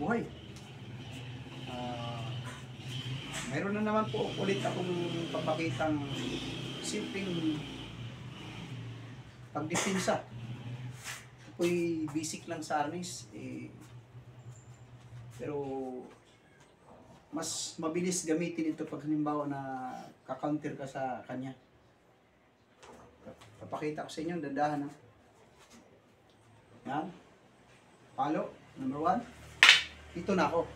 buhay. Mayroon na naman po ulit akong papakitang simpleng pagdepensa. Ako'y basic lang sa arnis, pero mas mabilis gamitin ito pag halimbawa na kakounter ka sa kanya. Papakita ko sa inyo, dandahan ha. Yan. Palo, number 1. Dito na ako.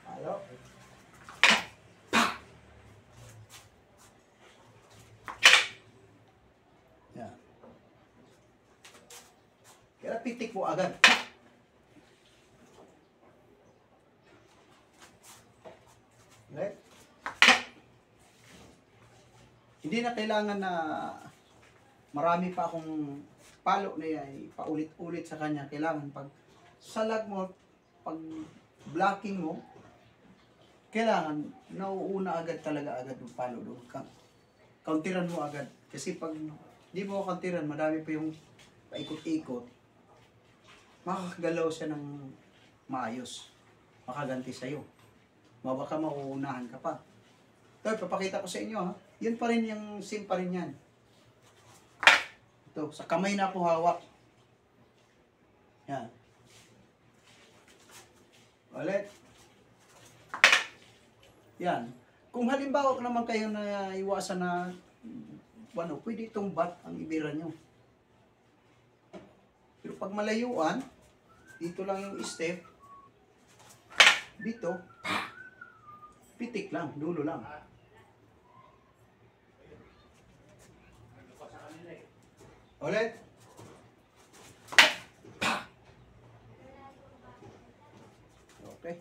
Palo. Yan. Kaya pitik mo agad. Right? Hindi na kailangan na marami pa akong palo na yan, paulit-ulit sa kanya. Kailangan pag salag mo, pag blocking mo, kailangan nauuna agad talaga yung palo doon. Counteran mo agad. Kasi pag di mo counteran, madami pa yung paikot-ikot, makakagalaw siya ng maayos. Makaganti sa'yo. Baka mauunahan ka pa. Ito, papakita ko sa inyo ha. Yun pa rin yung same pa rin yan. Ito, sa kamay na ako hawak. Yan. Ulit. Yan. Kung halimbawa naman kayo na iwasan na pwede itong bat ang ibira nyo. Pero pag malayuan, dito lang yung step. Dito, pitik lang, dulo lang. Ulit. Okay.